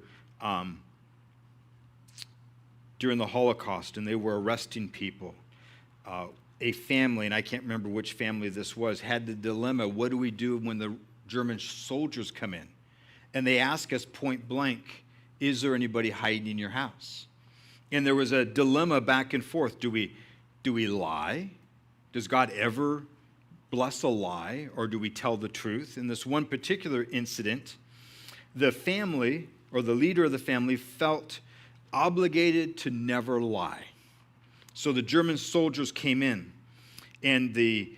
during the Holocaust and they were arresting people, a family, and I can't remember which family this was, had the dilemma, what do we do when the German soldiers come in? And they ask us point blank, is there anybody hiding in your house? And there was a dilemma back and forth. Do we lie? Does God ever bless a lie, or do we tell the truth? In this one particular incident, the family, or the leader of the family, felt obligated to never lie. So the German soldiers came in, and the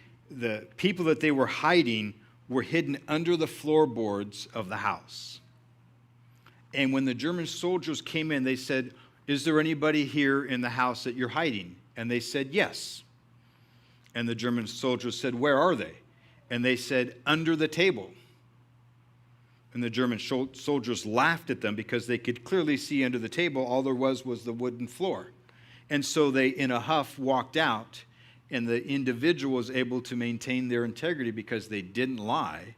people that they were hiding were hidden under the floorboards of the house. And when the German soldiers came in, they said, "Is there anybody here in the house that you're hiding?" And they said, "Yes." And the German soldiers said, "Where are they?" And they said, "Under the table." And the German soldiers laughed at them because they could clearly see under the table all there was the wooden floor. And so they, in a huff, walked out, and the individual was able to maintain their integrity because they didn't lie.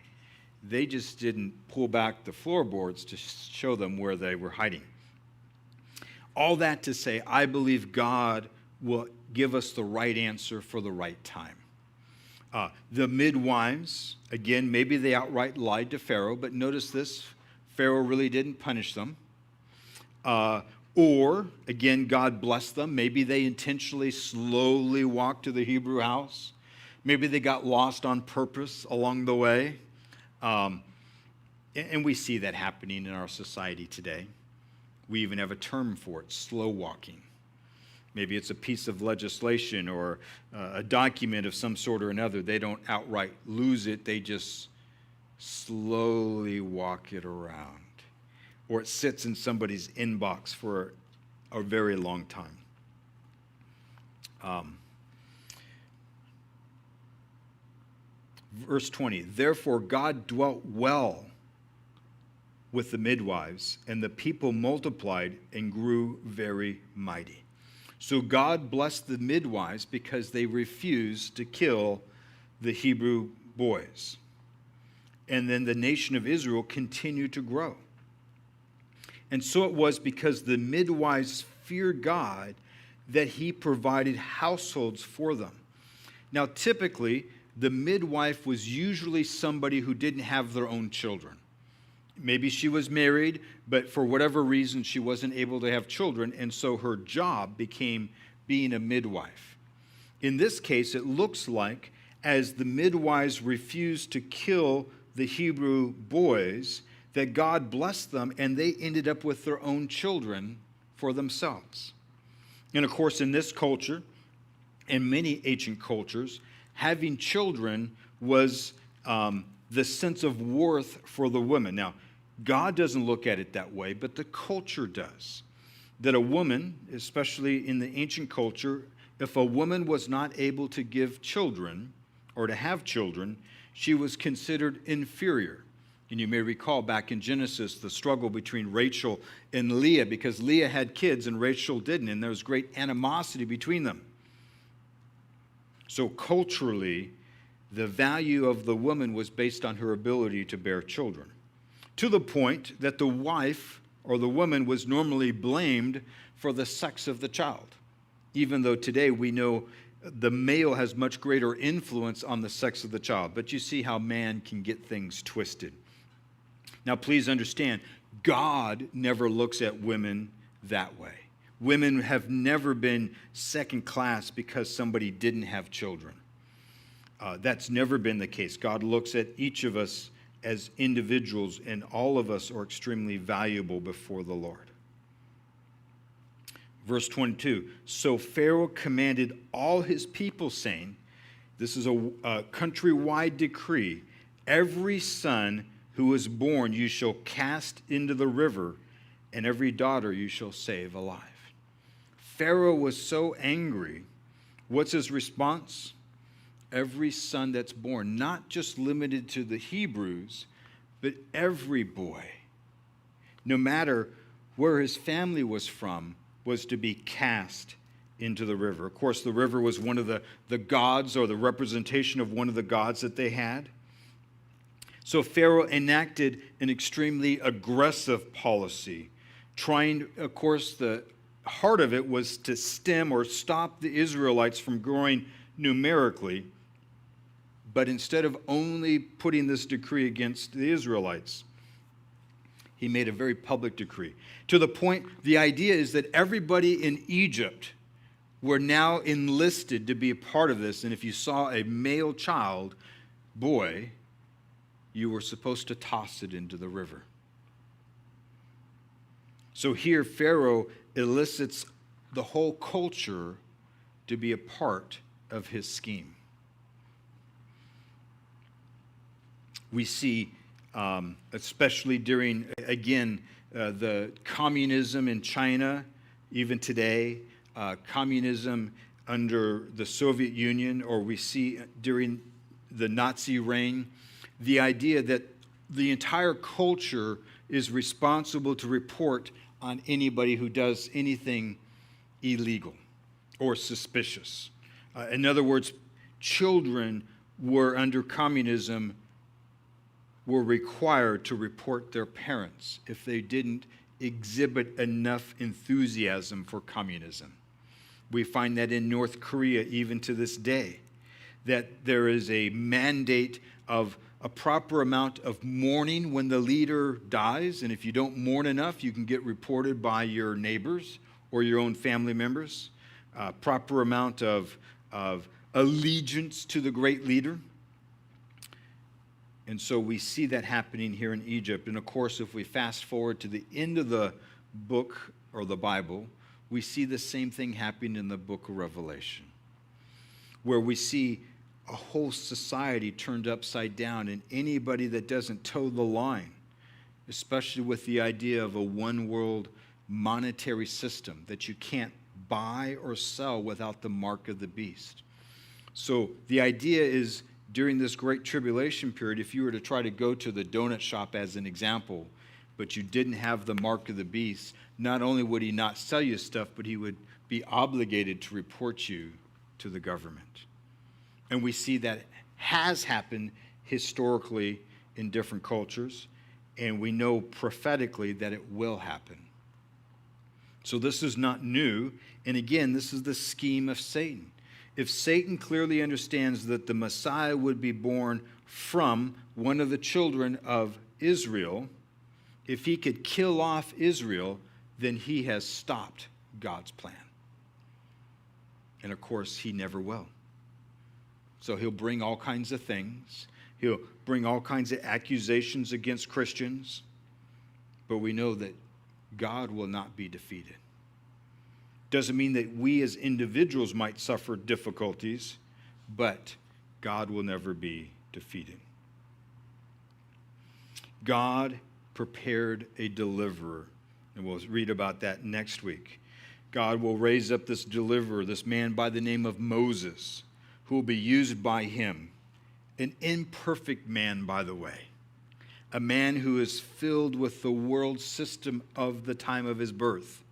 They just didn't pull back the floorboards to show them where they were hiding. All that to say, I believe God will give us the right answer for the right time. The midwives, again, maybe they outright lied to Pharaoh, but notice this, Pharaoh really didn't punish them. Or, again, God blessed them. Maybe they intentionally slowly walked to the Hebrew house. Maybe they got lost on purpose along the way. And we see that happening in our society today. We even have a term for it, slow walking. Maybe it's a piece of legislation or a document of some sort or another. They don't outright lose it. They just slowly walk it around. Or it sits in somebody's inbox for a very long time. Verse 20, therefore God dwelt well with the midwives, and the people multiplied and grew very mighty. So God blessed the midwives because they refused to kill the Hebrew boys. And then the nation of Israel continued to grow. And so it was because the midwives feared God that he provided households for them. Now, typically, the midwife was usually somebody who didn't have their own children. Maybe she was married, but for whatever reason, she wasn't able to have children, and so her job became being a midwife. In this case, it looks like as the midwives refused to kill the Hebrew boys, that God blessed them and they ended up with their own children for themselves. And of course, in this culture, and many ancient cultures, having children was the sense of worth for the woman. Now, God doesn't look at it that way, but the culture does. That a woman, especially in the ancient culture, if a woman was not able to give children or to have children, she was considered inferior. And you may recall back in Genesis the struggle between Rachel and Leah, because Leah had kids and Rachel didn't, and there was great animosity between them. So culturally, the value of the woman was based on her ability to bear children, to the point that the wife or the woman was normally blamed for the sex of the child, even though today we know the male has much greater influence on the sex of the child. But you see how man can get things twisted. Now, please understand, God never looks at women that way. Women have never been second class because somebody didn't have children. That's never been the case. God looks at each of us as individuals, and all of us are extremely valuable before the Lord. Verse 22, so Pharaoh commanded all his people, saying, this is a countrywide decree, every son who is born you shall cast into the river, and every daughter you shall save alive. Pharaoh was so angry. What's his response? Every son that's born, not just limited to the Hebrews, but every boy, no matter where his family was from, was to be cast into the river. Of course, the river was one of the gods, or the representation of one of the gods that they had. So Pharaoh enacted an extremely aggressive policy, trying, of course, the heart of it was to stem or stop the Israelites from growing numerically. But instead of only putting this decree against the Israelites, he made a very public decree. To the point, the idea is that everybody in Egypt were now enlisted to be a part of this. And if you saw a male child, boy, you were supposed to toss it into the river. So here, Pharaoh elicits the whole culture to be a part of his scheme. We see, especially during, again, the communism in China, even today, communism under the Soviet Union, or we see during the Nazi reign, the idea that the entire culture is responsible to report on anybody who does anything illegal or suspicious. In other words, children were under communism were required to report their parents if they didn't exhibit enough enthusiasm for communism. We find that in North Korea even to this day, that there is a mandate of a proper amount of mourning when the leader dies, and if you don't mourn enough, you can get reported by your neighbors or your own family members. Proper amount of allegiance to the great leader. And so we see that happening here in Egypt. And of course, if we fast forward to the end of the book or the Bible, we see the same thing happening in the book of Revelation, where we see a whole society turned upside down, and anybody that doesn't toe the line, especially with the idea of a one world monetary system that you can't buy or sell without the mark of the beast. So the idea is, during this great tribulation period, if you were to try to go to the donut shop as an example, but you didn't have the mark of the beast, not only would he not sell you stuff, but he would be obligated to report you to the government. And we see that has happened historically in different cultures, and we know prophetically that it will happen. So this is not new, and again, this is the scheme of Satan. If Satan clearly understands that the Messiah would be born from one of the children of Israel, if he could kill off Israel, then he has stopped God's plan. And of course, he never will. So he'll bring all kinds of things. He'll bring all kinds of accusations against Christians. But we know that God will not be defeated. Doesn't mean that we as individuals might suffer difficulties, but God will never be defeated. God prepared a deliverer, and we'll read about that next week. God will raise up this deliverer, this man by the name of Moses, who will be used by him. An imperfect man, by the way. A man who is filled with the world system of the time of his birth.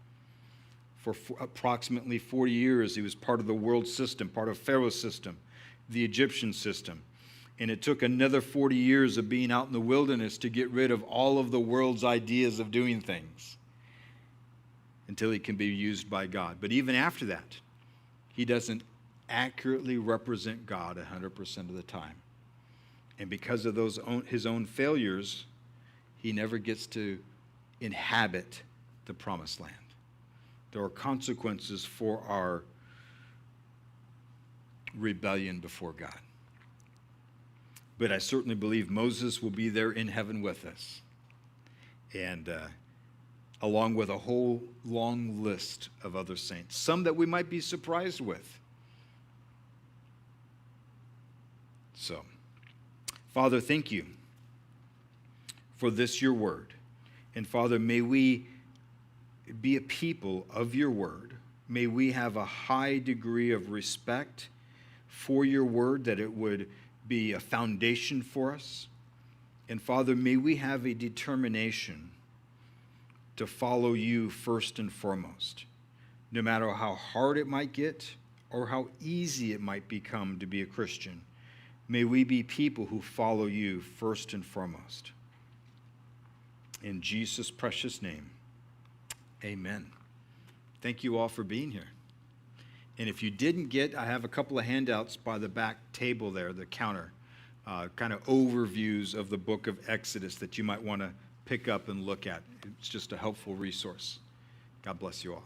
For approximately 40 years, he was part of the world system, part of Pharaoh's system, the Egyptian system. And it took another 40 years of being out in the wilderness to get rid of all of the world's ideas of doing things until he can be used by God. But even after that, he doesn't accurately represent God 100% of the time. And because of his own failures, he never gets to inhabit the promised land. There are consequences for our rebellion before God. But I certainly believe Moses will be there in heaven with us. And along with a whole long list of other saints, some that we might be surprised with. So, Father, thank you for this, your word. And Father, may we be a people of your word. May we have a high degree of respect for your word, that it would be a foundation for us. And Father, may we have a determination to follow you first and foremost, no matter how hard it might get or how easy it might become to be a Christian. May we be people who follow you first and foremost. In Jesus' precious name, amen. Thank you all for being here. And if you didn't get, I have a couple of handouts by the back table there, the counter, kind of overviews of the book of Exodus that you might want to pick up and look at. It's just a helpful resource. God bless you all.